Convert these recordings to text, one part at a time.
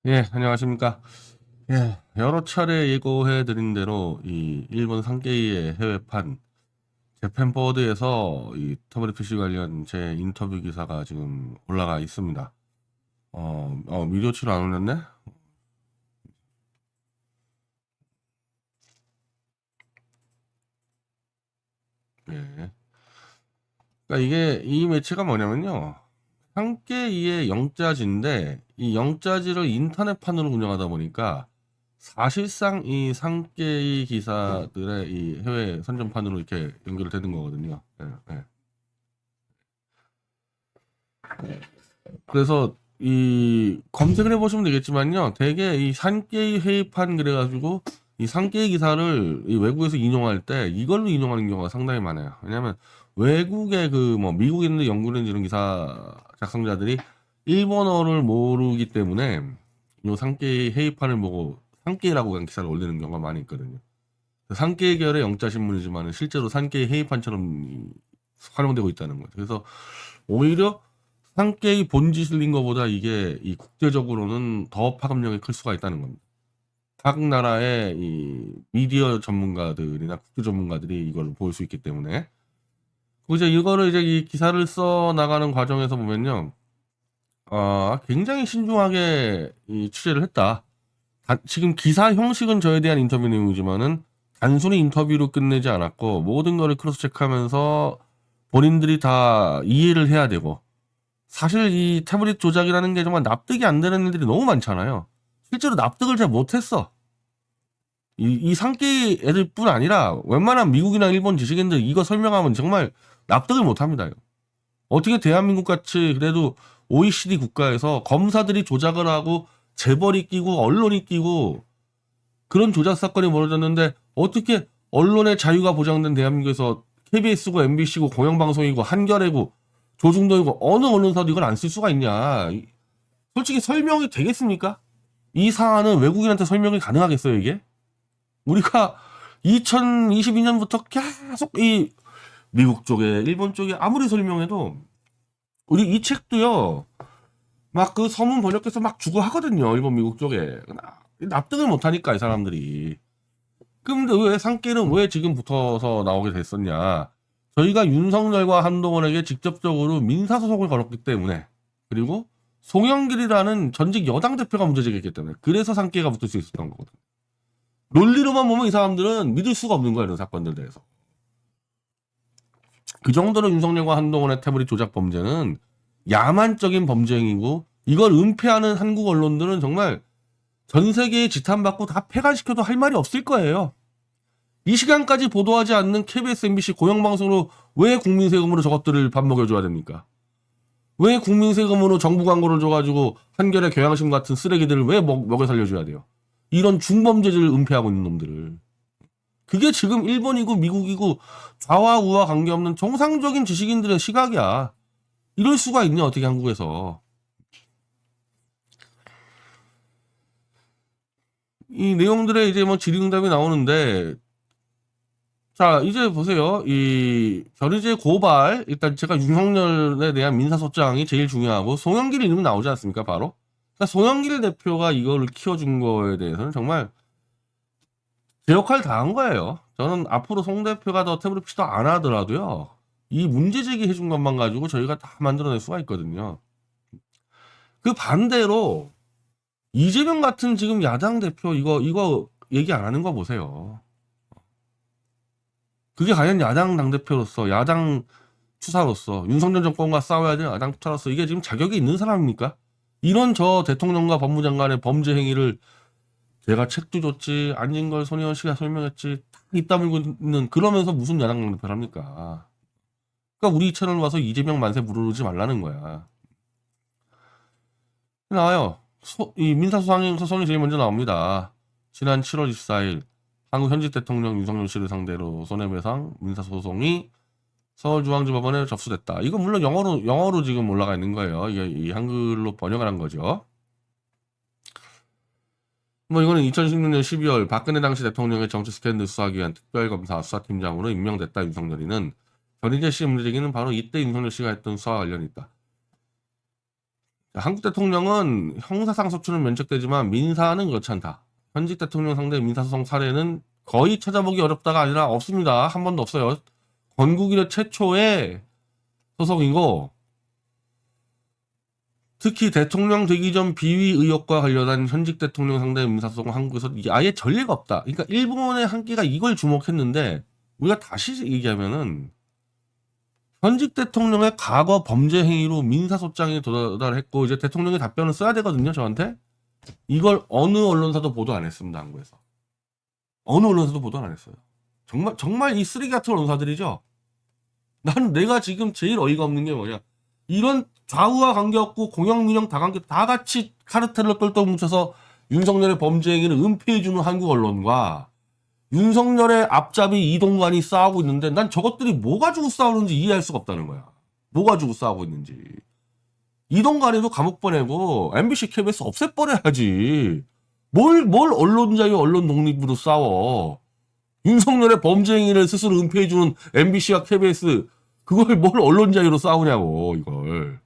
예, 안녕하십니까. 예, 여러 차례 예고해 드린 대로 이 일본 산케이의 해외판 재팬포워드에서 이 터보리피쉬 관련 제 인터뷰 기사가 지금 올라가 있습니다. 미디어치로 안 올렸네? 예. 그러니까 이게 이 매체가 뭐냐면요. 산케이의 영자지인데 이 영자지를 인터넷판으로 운영하다 보니까 사실상 이 산케이 기사들의 이 해외 선전판으로 이렇게 연결되는 거거든요. 예, 예. 그래서 이 검색을 해보시면 되겠지만요. 대개 이 산케이 회의판 그래가지고 이 산케이 기사를 이 외국에서 인용할 때 이걸로 인용하는 경우가 상당히 많아요. 왜냐하면 외국의 그 뭐 미국에 있는 연구를 이런 기사 작성자들이 일본어를 모르기 때문에 이 산케이 회의판을 보고 산케이라고 그냥 기사를 올리는 경우가 많이 있거든요. 산케이 계열의 영자 신문이지만 실제로 산케이 회의판처럼 활용되고 있다는 거죠. 그래서 오히려 산케이 본지 실린 것보다 이게 이 국제적으로는 더 파급력이 클 수가 있다는 겁니다. 각 나라의 이 미디어 전문가들이나 국제 전문가들이 이걸 볼 수 있기 때문에. 그리고 이제 이거를 이제 이 기사를 써 나가는 과정에서 보면요. 굉장히 신중하게 이 취재를 했다. 지금 기사 형식은 저에 대한 인터뷰 내용이지만은 단순히 인터뷰로 끝내지 않았고 모든 거를 크로스 체크하면서 본인들이 다 이해를 해야 되고 사실 이 태블릿 조작이라는 게 정말 납득이 안 되는 일들이 너무 많잖아요. 실제로 납득을 잘 못했어. 이 산케이 애들뿐 아니라 웬만한 미국이나 일본 지식인들 이거 설명하면 정말 납득을 못합니다. 어떻게 대한민국 같이 그래도 OECD 국가에서 검사들이 조작을 하고 재벌이 끼고 언론이 끼고 그런 조작 사건이 벌어졌는데 어떻게 언론의 자유가 보장된 대한민국에서 KBS고 MBC고 공영방송이고 한겨레고 조중동이고 어느 언론사도 이걸 안 쓸 수가 있냐. 솔직히 설명이 되겠습니까? 이 사안은 외국인한테 설명이 가능하겠어요, 이게? 우리가 2022년부터 계속 이 미국 쪽에, 일본 쪽에 아무리 설명해도 우리 이 책도요, 막 그 서문 번역해서 막 주고 하거든요, 일본, 미국 쪽에. 납득을 못하니까, 이 사람들이. 근데 왜 상계는 왜 지금 붙어서 나오게 됐었냐? 저희가 윤석열과 한동훈에게 직접적으로 민사소송을 걸었기 때문에, 그리고 송영길이라는 전직 여당 대표가 문제 제기했기 때문에, 그래서 상계가 붙을 수 있었던 거거든요. 논리로만 보면 이 사람들은 믿을 수가 없는 거예요, 이런 사건들에 대해서. 그 정도로 윤석열과 한동훈의 태블릿 조작 범죄는 야만적인 범죄 행위고, 이걸 은폐하는 한국 언론들은 정말 전 세계에 지탄받고 다 폐간시켜도 할 말이 없을 거예요. 이 시간까지 보도하지 않는 KBS, MBC 공영방송으로 왜 국민 세금으로 저것들을 밥 먹여줘야 됩니까? 왜 국민 세금으로 정부 광고를 줘가지고 한겨레 경향신 같은 쓰레기들을 왜 먹여 살려줘야 돼요? 이런 중범죄를 은폐하고 있는 놈들을. 그게 지금 일본이고 미국이고 좌와 우와 관계없는 정상적인 지식인들의 시각이야. 이럴 수가 있냐 어떻게 한국에서. 이 내용들의 이제 뭐 질의응답이 나오는데 자, 이제 보세요. 이 변희재 고발, 일단 제가 윤석열에 대한 민사소장이 제일 중요하고, 송영길 이름이 나오지 않습니까, 바로? 그러니까 송영길 대표가 이거를 키워준 거에 대해서는 정말 제 역할 다 한 거예요. 저는 앞으로 송 대표가 더 태블릿 피도 안 하더라도요, 이 문제 제기해준 것만 가지고 저희가 다 만들어낼 수가 있거든요. 그 반대로, 이재명 같은 지금 야당 대표, 이거 얘기 안 하는 거 보세요. 그게 과연 야당 당대표로서, 야당 투사로서, 윤석열 정권과 싸워야 될 야당 투사로서 이게 지금 자격이 있는 사람입니까? 이런 저 대통령과 법무장관의 범죄 행위를 제가 책도 줬지, 안진걸 손혜원 씨가 설명했지, 입 다물고 있는, 그러면서 무슨 야당 당대표를 합니까? 그러니까 우리 채널 와서 이재명 만세 부르지 말라는 거야. 나와요. 이 민사소송이 제일 먼저 나옵니다. 지난 7월 24일 한국 현직 대통령 윤석열 씨를 상대로 손해배상 민사소송이 서울중앙지법원에 접수됐다. 이거 물론 영어로 지금 올라가 있는 거예요. 이게 이 한글로 번역을 한 거죠. 뭐 이거는 2016년 12월 박근혜 당시 대통령의 정치 스캔들 수사하기 위한 특별검사 수사팀장으로 임명됐다. 윤석열이는 변희재 씨 문제 제기는 바로 이때 윤석열 씨가 했던 수사와 관련이 있다. 한국 대통령은 형사상소처는 면책되지만 민사는 그렇지 않다. 현직 대통령 상대 민사소송 사례는 거의 찾아보기 어렵다가 아니라 없습니다. 한 번도 없어요. 건국 이래 최초의 소송이고, 특히 대통령 되기 전 비위 의혹과 관련한 현직 대통령 상대 민사소송 한국에서 아예 전례가 없다. 그러니까 일본의 한계가 이걸 주목했는데, 우리가 다시 얘기하면은 현직 대통령의 과거 범죄 행위로 민사소장에 도달했고, 이제 대통령의 답변을 써야 되거든요, 저한테. 이걸 어느 언론사도 보도 안 했습니다, 한국에서. 어느 언론사도 보도 안 했어요. 정말 이 쓰레기 같은 언론사들이죠. 난 내가 지금 제일 어이가 없는 게 뭐냐. 이런 좌우와 관계없고 공영민영 다관계 다 같이 카르텔로 똘똘 뭉쳐서 윤석열의 범죄 행위를 은폐해주는 한국 언론과 윤석열의 앞잡이 이동관이 싸우고 있는데 난 저것들이 뭐 가지고 싸우는지 이해할 수가 없다는 거야. 뭐 가지고 싸우고 있는지. 이동관에도 감옥 보내고 MBC, KBS 없애버려야지. 뭘 언론 자유, 언론 독립으로 싸워. 윤석열의 범죄 행위를 스스로 은폐해주는 MBC와 KBS 그걸 뭘 언론 자유로 싸우냐고 이걸.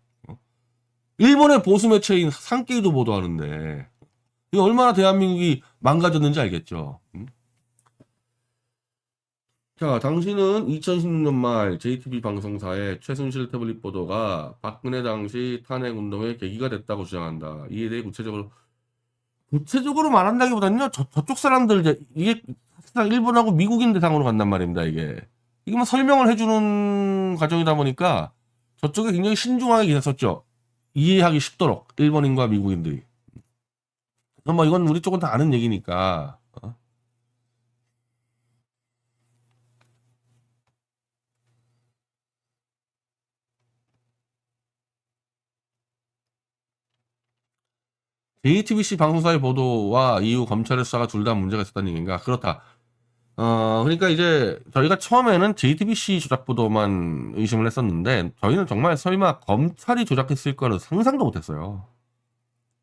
일본의 보수 매체인 산케이도 보도하는데 이게 얼마나 대한민국이 망가졌는지 알겠죠. 자, 당신은 2016년 말 JTB 방송사의 최순실 태블릿 보도가 박근혜 당시 탄핵운동의 계기가 됐다고 주장한다. 이에 대해 구체적으로 말한다기보다는요, 저쪽 사람들, 이게 사실상 일본하고 미국인 대상으로 간단 말입니다, 이게. 이게 뭐 설명을 해주는 과정이다 보니까 저쪽에 굉장히 신중하게 기사 썼죠. 이해하기 쉽도록, 일본인과 미국인들이. 뭐 이건 우리 쪽은 다 아는 얘기니까. JTBC 방송사의 보도와 이후 검찰의 수사가 둘 다 문제가 있었다는 얘기인가? 그렇다. 그러니까 이제 저희가 처음에는 JTBC 조작 보도만 의심을 했었는데 저희는 정말 설마 검찰이 조작했을 거는 상상도 못했어요.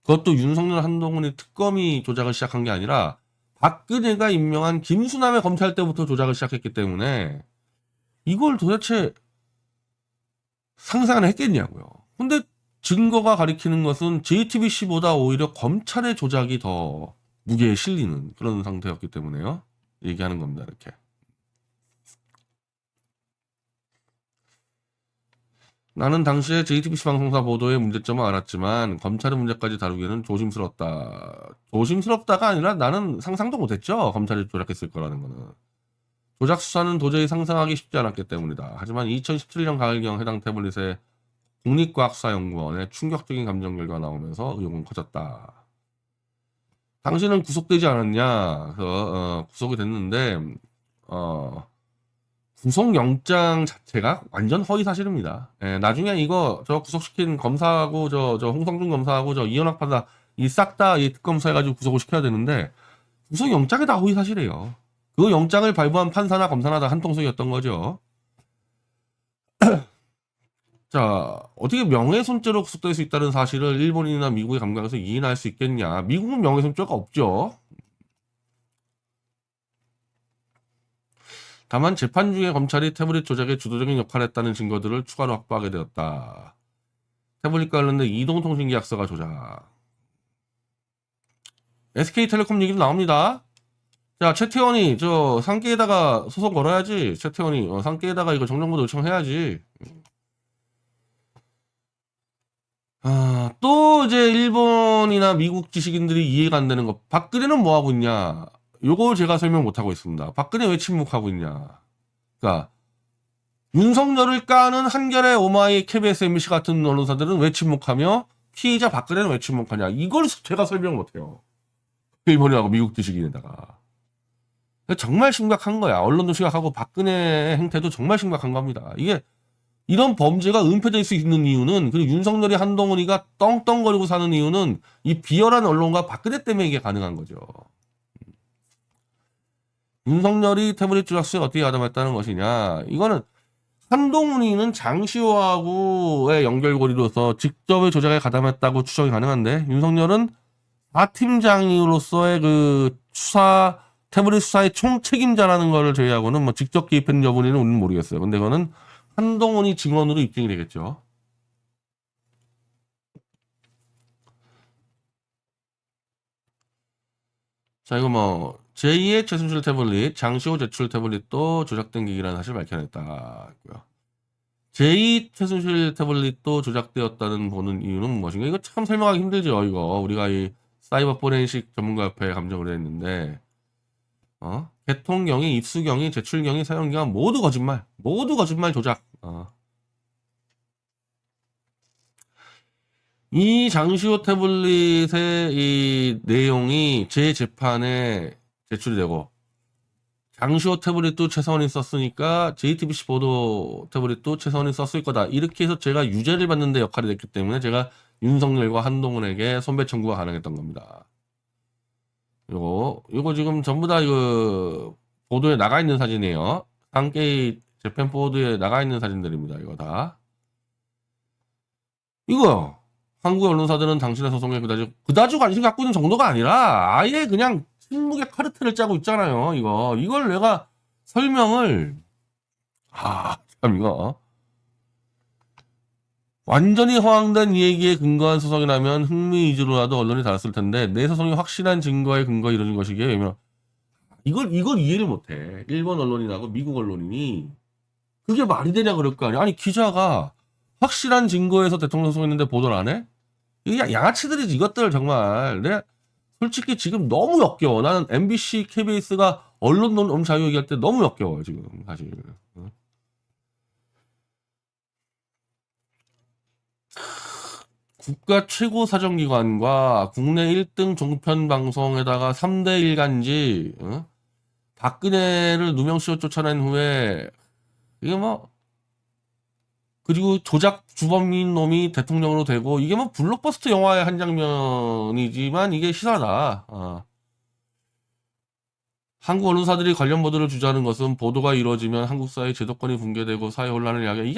그것도 윤석열 한동훈이 특검이 조작을 시작한 게 아니라 박근혜가 임명한 김수남의 검찰 때부터 조작을 시작했기 때문에 이걸 도대체 상상을 했겠냐고요. 근데 증거가 가리키는 것은 JTBC보다 오히려 검찰의 조작이 더 무게에 실리는 그런 상태였기 때문에요. 얘기하는 겁니다. 이렇게. 나는 당시에 JTBC 방송사 보도의 문제점을 알았지만 검찰의 문제까지 다루기에는 조심스럽다. 조심스럽다가 아니라 나는 상상도 못했죠. 검찰이 조작했을 거라는 거는. 조작 수사는 도저히 상상하기 쉽지 않았기 때문이다. 하지만 2017년 가을경 해당 태블릿에 국립과학수사연구원의 충격적인 감정 결과가 나오면서 의혹은 커졌다. 당신은 구속되지 않았냐? 구속이 됐는데 구속영장 자체가 완전 허위 사실입니다. 예, 나중에 이거 저 구속시킨 검사하고 저 홍성준 검사하고 저 이현학 판사 이 싹 다 이 특검 해가지고 구속을 시켜야 되는데 구속영장이 다 허위 사실이에요. 그 영장을 발부한 판사나 검사나 다 한통속이었던 거죠. 자, 어떻게 명예훼손죄로 구속될 수 있다는 사실을 일본이나 미국의 감각에서 이해나 할 수 있겠냐? 미국은 명예훼손죄가 없죠. 다만 재판 중에 검찰이 태블릿 조작에 주도적인 역할을 했다는 증거들을 추가로 확보하게 되었다. 태블릿과 관련된 이동통신계약서가 조작. SK텔레콤 얘기도 나옵니다. 자, 최태원이 저 상계에다가 소송 걸어야지. 최태원이 상계에다가 이거 정정보도 요청해야지. 또 이제 일본이나 미국 지식인들이 이해가 안 되는 거. 박근혜는 뭐 하고 있냐? 요거 제가 설명 못 하고 있습니다. 박근혜 왜 침묵하고 있냐? 그러니까 윤석열을 까는 한겨레, 오마이, KBS, MBC 같은 언론사들은 왜 침묵하며 피의자 박근혜는 왜 침묵하냐? 이걸 제가 설명 못 해요. 일본이하고 미국 지식인에다가. 정말 심각한 거야. 언론도 심각하고 박근혜의 행태도 정말 심각한 겁니다. 이게 이런 범죄가 은폐될 수 있는 이유는 그리고 윤석열이 한동훈이가 떵떵거리고 사는 이유는 이 비열한 언론과 박근혜 때문에 이게 가능한 거죠. 윤석열이 태블릿 조작 수에 어떻게 가담했다는 것이냐. 이거는 한동훈이는 장시호하고의 연결고리로서 직접의 조작에 가담했다고 추정이 가능한데 윤석열은 사팀장으로서의 그 태블릿 수사의 총책임자라는 거를 제외하고는 뭐 직접 개입했는 여부는 모르겠어요. 근데 그거는 한동훈이 증언으로 입증이 되겠죠. 자, 이거 뭐 제2의 최순실 태블릿, 장시호 제출 태블릿도 조작된 기기라는 사실을 밝혀냈다. 제2 최순실 태블릿도 조작되었다는 보는 이유는 무엇인가? 이거 참 설명하기 힘들죠. 이거 우리가 이 사이버 포렌식 전문가협회에 감정을 했는데 개통경위, 입수경위, 제출경위, 사용기간 모두 거짓말, 모두 거짓말 조작. 이 장시호 태블릿의 이 내용이 제 재판에 제출이 되고 장시호 태블릿도 최선이 썼으니까 JTBC 보도 태블릿도 최선이 썼을 거다. 이렇게 해서 제가 유죄를 받는 데 역할이 됐기 때문에 제가 윤석열과 한동훈에게 손배 청구가 가능했던 겁니다. 요거 지금 전부 다 이거 보도에 나가 있는 사진이에요. 상케이 재팬 보도에 나가 있는 사진들입니다. 이거 다. 이거 한국 언론사들은 당신의 소송에 그다지 관심 갖고 있는 정도가 아니라 아예 그냥 침묵의 카르텔을 짜고 있잖아요. 이걸 내가 설명을 참 이거 완전히 허황된 얘기에 근거한 소송이라면 흥미 위주로라도 언론이 다뤘을 텐데 내 소송이 확실한 증거에 근거 이루어진 것이기에 왜냐면 이걸 이해를 못해. 일본 언론인하고 미국 언론인이 그게 말이 되냐 그럴 거 아니야. 아니 기자가 확실한 증거에서 대통령 소송했는데 보도를 안 해? 이게 양아치들이지 이것들 정말. 내가 솔직히 지금 너무 역겨워. 나는 MBC, KBS가 언론 자유 얘기할 때 너무 역겨워 지금 사실. 국가 최고 사정기관과 국내 1등 종편 방송에다가 3대 일간지 박근혜를 누명씌워 쫓아낸 후에 이게 뭐 그리고 조작 주범인 놈이 대통령으로 되고 이게 뭐 블록버스터 영화의 한 장면이지만 이게 실화다. 한국 언론사들이 관련 보도를 주저하는 것은 보도가 이루어지면 한국 사회 제도권이 붕괴되고 사회 혼란을 야기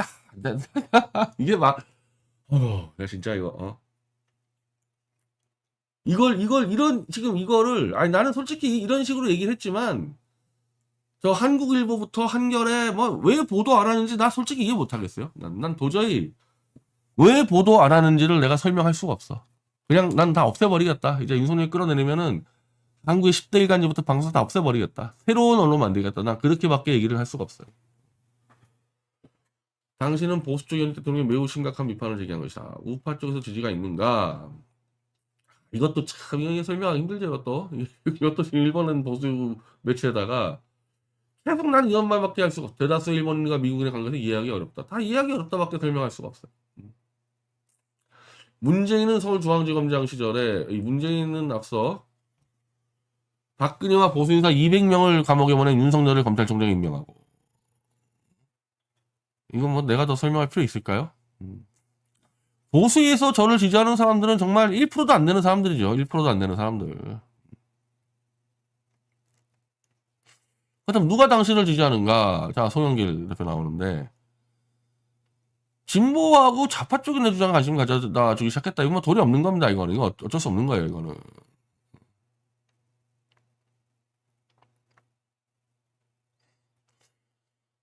이게 막 내가 진짜 이런 지금 이거를 아니 나는 솔직히 이런 식으로 얘기를 했지만 저 한국일보부터 한겨레 뭐 왜 보도 안 하는지 나 솔직히 이해 못 하겠어요. 난 도저히 왜 보도 안 하는지를 내가 설명할 수가 없어. 그냥 난 다 없애버리겠다. 이제 윤석열 끌어내리면은 한국의 10대 일간지부터 방송 다 없애버리겠다. 새로운 언론 만들겠다. 난 그렇게밖에 얘기를 할 수가 없어요. 당신은 보수 쪽 연입 대통령이 매우 심각한 비판을 제기한 것이다. 우파 쪽에서 지지가 있는가? 이것도 참 이게 설명하기 힘들죠. 이것도 지금 일본은 보수 매체에다가 계속 난 이런 말밖에 할 수가 없어. 대다수 일본인과 미국인의 관계에서 이해하기 어렵다. 다 이해하기 어렵다밖에 설명할 수가 없어요. 문재인은 서울중앙지검장 시절에 문재인은 앞서 박근혜와 보수인사 200명을 감옥에 보낸 윤석열을 검찰총장에 임명하고 이건 뭐 내가 더 설명할 필요 있을까요? 보수에서 저를 지지하는 사람들은 정말 1%도 안 되는 사람들이죠. 1%도 안 되는 사람들. 그렇다면 누가 당신을 지지하는가? 자, 송영길 대표 나오는데 진보하고 좌파 쪽에 내 주장 관심 가져다 주기 시작했다. 이거 뭐 도리 없는 겁니다. 이거 어쩔 수 없는 거예요. 이거는.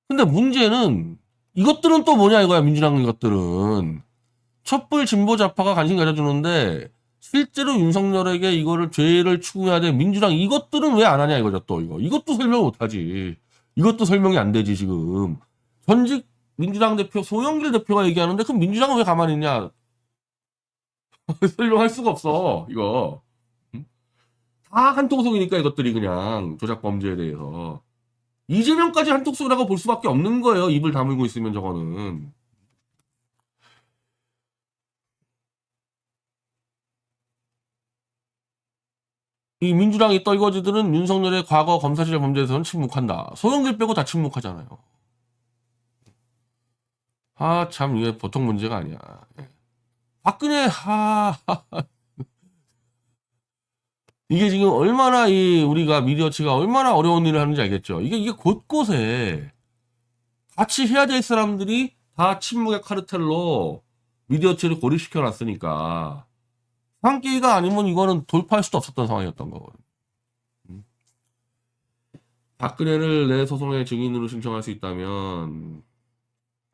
근데 문제는 이것들은 또 뭐냐 이거야. 민주당 이것들은 촛불 진보 좌파가 관심 가져주는데 실제로 윤석열에게 이거를 죄를 추구해야 돼. 민주당 이것들은 왜 안 하냐 이거죠. 또 이것도 설명 못하지. 이것도 설명이 안 되지 지금. 전직 민주당 대표 송영길 대표가 얘기하는데 그럼 민주당은 왜 가만히 있냐? 설명할 수가 없어. 이거 다 한통속이니까 이것들이 그냥 조작 범죄에 대해서 이재명까지 한통속이라고 볼 수밖에 없는 거예요. 입을 다물고 있으면 저거는. 이 민주당이 떨거지들은 윤석열의 과거 검사 시절 범죄에서는 침묵한다. 소영길 빼고 다 침묵하잖아요. 참 이게 보통 문제가 아니야. 박근혜 이게 지금 얼마나 우리가 미디어치가 얼마나 어려운 일을 하는지 알겠죠. 이게 곳곳에 같이 해야 될 사람들이 다 침묵의 카르텔로 미디어치를 고립시켜 놨으니까 상기가 아니면 이거는 돌파할 수도 없었던 상황이었던 거거든요. 박근혜를 내 소송의 증인으로 신청할 수 있다면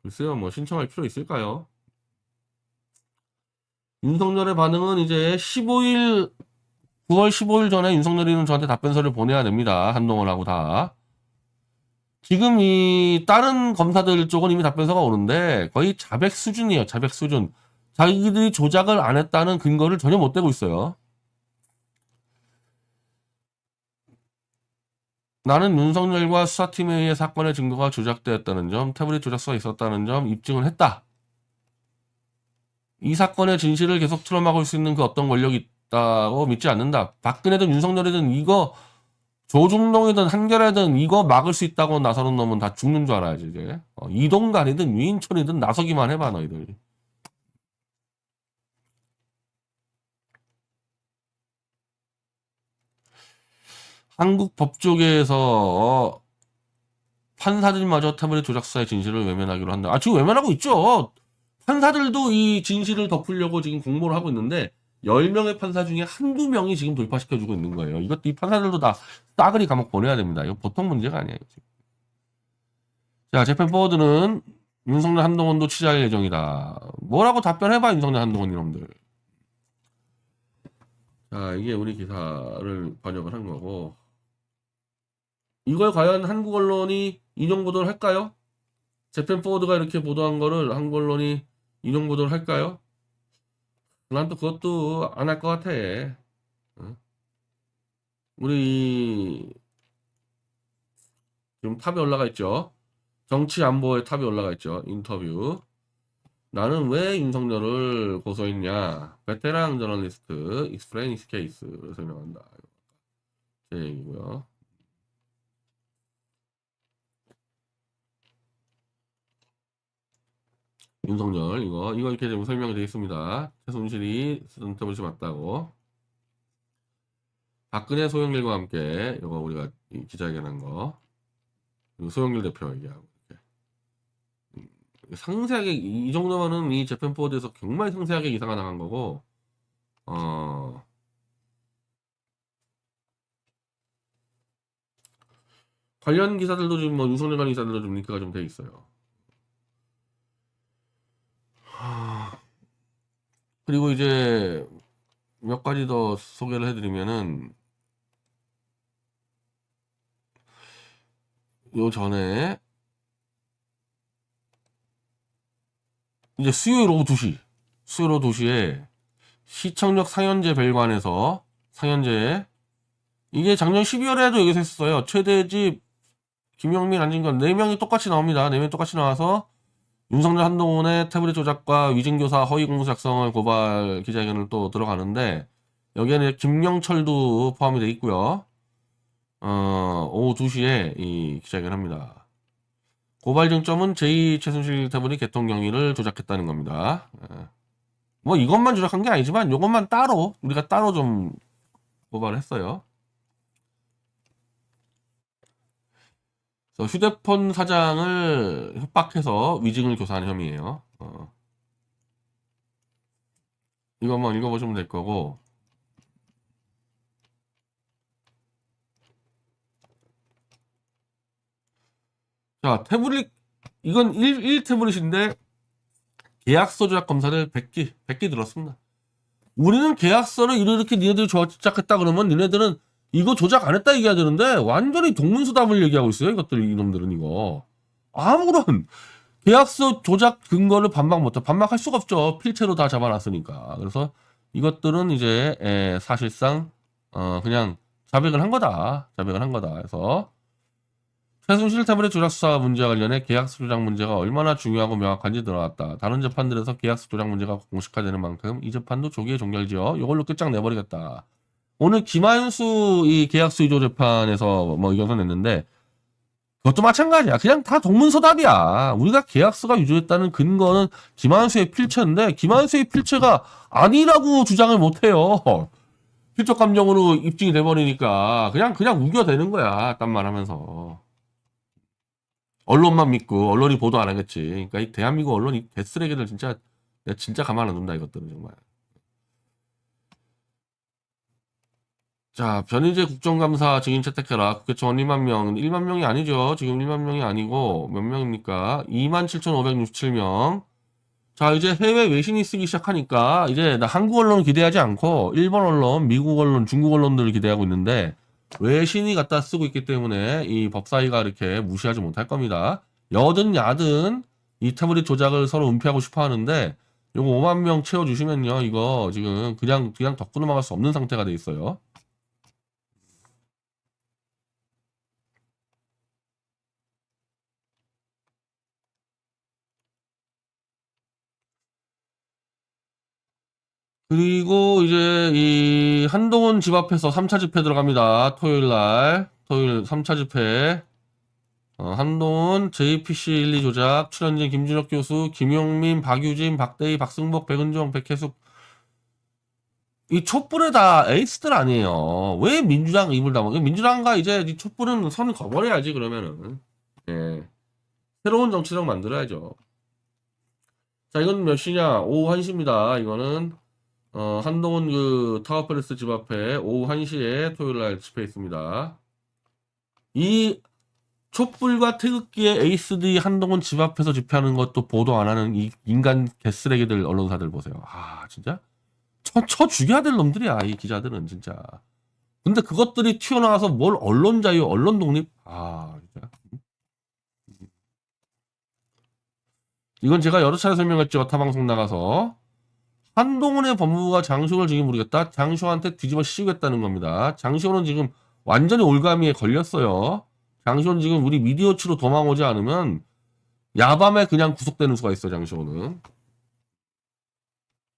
글쎄요, 뭐 신청할 필요 있을까요? 윤석열의 반응은 이제 15일 9월 15일 전에 윤석열이는 저한테 답변서를 보내야 됩니다. 한동훈하고 다. 지금 이 다른 검사들 쪽은 이미 답변서가 오는데 거의 자백 수준이에요. 자백 수준. 자기들이 조작을 안 했다는 근거를 전혀 못 대고 있어요. 나는 윤석열과 수사팀에 의해 사건의 증거가 조작되었다는 점, 태블릿 조작서가 있었다는 점 입증을 했다. 이 사건의 진실을 계속 틀어막을 수 있는 그 어떤 권력이 있다고 믿지 않는다. 박근혜든 윤석열이든 이거 조중동이든 한겨레든 이거 막을 수 있다고 나서는 놈은 다 죽는 줄 알아야지 이제. 이동관이든 유인촌이든 나서기만 해봐 너희들. 한국 법조계에서 판사들마저 태블릿 조작사의 진실을 외면하기로 한다. 지금 외면하고 있죠. 판사들도 이 진실을 덮으려고 지금 공모를 하고 있는데 10명의 판사 중에 한두 명이 지금 돌파시켜주고 있는 거예요. 이것도 이 판사들도 다 싸그리 감옥 보내야 됩니다. 이거 보통 문제가 아니에요. 지금. 자, 재팬 포워드는 윤석열 한동훈도 취재할 예정이다. 뭐라고 답변해봐 윤석열 한동훈 이놈들. 자, 이게 우리 기사를 번역을 한 거고 이걸 과연 한국 언론이 인용 보도를 할까요? 재팬 포워드가 이렇게 보도한 거를 한국 언론이 인용 보도를 할까요? 난 또 그것도 안 할 것 같아. 우리 지금 탑에 올라가 있죠. 정치 안보의 탑에 올라가 있죠. 인터뷰. 나는 왜 윤석열을 고소했냐? 베테랑 저널리스트 익스플레인 히스 케이스를 설명한다. 제 얘기고요. 윤석열 이거 이렇게 좀 설명이 되어 있습니다. 최순실이 쓰던 태블릿이 맞다고. 박근혜 소영길과 함께 이거 우리가 기자회견한 거. 그리고 소영길 대표 얘기하고 이렇게. 상세하게 이 정도면은 이 재팬 포워드에서 정말 상세하게 기사가 나간 거고. 관련 기사들도 지금 뭐 윤석열 관련 기사들도 좀 링크가 좀 돼 있어요. 그리고 이제 몇 가지 더 소개를 해드리면은 요 전에 이제 수요일 오후 2시에 시청역 상현제 별관에서 상현제 이게 작년 12월에도 여기서 했었어요. 최대집 김영민 안진건 4명이 똑같이 나옵니다. 4명이 똑같이 나와서 윤석열 한동훈의 태블릿 조작과 위증교사 허위공소 작성을 고발 기자회견을 또 들어가는데 여기에는 김영철도 포함이 돼 있고요. 오후 2시에 이 기자회견을 합니다. 고발 쟁점은 제2 최순실 태블릿 개통 경위를 조작했다는 겁니다. 뭐 이것만 조작한 게 아니지만 이것만 따로 우리가 따로 좀 고발을 했어요. 휴대폰 사장을 협박해서 위증을 교사한 혐의예요. 이것만 읽어보시면 될 거고. 자, 태블릿 이건 1 태블릿인데 계약서 조작 검사를 100개 들었습니다. 우리는 계약서를 이렇게 니네들이 조작했다 그러면 니네들은 이거 조작 안 했다 얘기해야 되는데 완전히 동문서답을 얘기하고 있어요. 이것들 이놈들은 이거 아무런 계약서 조작 근거를 반박할 수가 없죠. 필체로 다 잡아놨으니까. 그래서 이것들은 이제 사실상 그냥 자백을 한 거다. 그래서 최순실 태블릿 조작 수사 문제와 관련해 계약서 조작 문제가 얼마나 중요하고 명확한지 드러났다. 다른 재판들에서 계약서 조작 문제가 공식화되는 만큼 이 재판도 조기에 종결지어 이걸로 끝장내버리겠다. 오늘 김한수 이 계약서 위조 재판에서 뭐 의견서 냈는데 그것도 마찬가지야. 그냥 다 동문서답이야. 우리가 계약서가 위조했다는 근거는 김한수의 필체인데 김한수의 필체가 아니라고 주장을 못해요. 필적 감정으로 입증이 돼버리니까 그냥 우겨대는 거야. 딴 말하면서. 언론만 믿고 언론이 보도 안 하겠지. 그러니까 이 대한민국 언론이 개쓰레기들 내가 진짜 가만 안 둔다 이것들은 정말. 자, 변희재 국정감사 증인 채택해라. 국회의원 1만 명. 1만 명이 아니죠. 지금 1만 명이 아니고 몇 명입니까? 27,567명. 자, 이제 해외 외신이 쓰기 시작하니까 이제 나 한국 언론 기대하지 않고 일본 언론, 미국 언론, 중국 언론들을 기대하고 있는데 외신이 갖다 쓰고 있기 때문에 이 법사위가 이렇게 무시하지 못할 겁니다. 여든 야든 이 태블릿 조작을 서로 은폐하고 싶어 하는데 요거 5만 명 채워주시면요. 이거 지금 그냥 덕분에 막을 수 없는 상태가 돼 있어요. 그리고 이제 이 한동훈 집 앞에서 3차 집회 들어갑니다. 토요일 3차 집회. 한동훈, JPC 1, 2 조작, 출연진 김준혁 교수, 김용민, 박유진, 박대희, 박승복, 백은종, 백혜숙. 이 촛불에 다 에이스들 아니에요. 왜 민주당 입을 다물어? 민주당과 이제 이 촛불은 선 거버려야지, 그러면은. 예. 새로운 정치력 만들어야죠. 자, 이건 몇 시냐? 오후 1시입니다. 이거는, 한동훈 그 타워팰리스 집 앞에 오후 1시에 토요일 날 집회 있습니다. 이 촛불과 태극기의 에이스들이 한동훈 집 앞에서 집회하는 것도 보도 안 하는 이 인간 개쓰레기들 언론사들 보세요. 아, 진짜? 쳐 죽여야 될 놈들이야, 이 기자들은, 진짜. 근데 그것들이 튀어나와서 뭘 언론 자유, 언론 독립? 아, 진짜. 이건 제가 여러 차례 설명했죠. 타방송 나가서. 한동훈의 법무부가 장시호를 지금 모르겠다. 장시호한테 뒤집어 씌우겠다는 겁니다. 장시호는 지금 완전히 올가미에 걸렸어요. 장시호는 지금 우리 미디어치로 도망오지 않으면 야밤에 그냥 구속되는 수가 있어, 장시호는.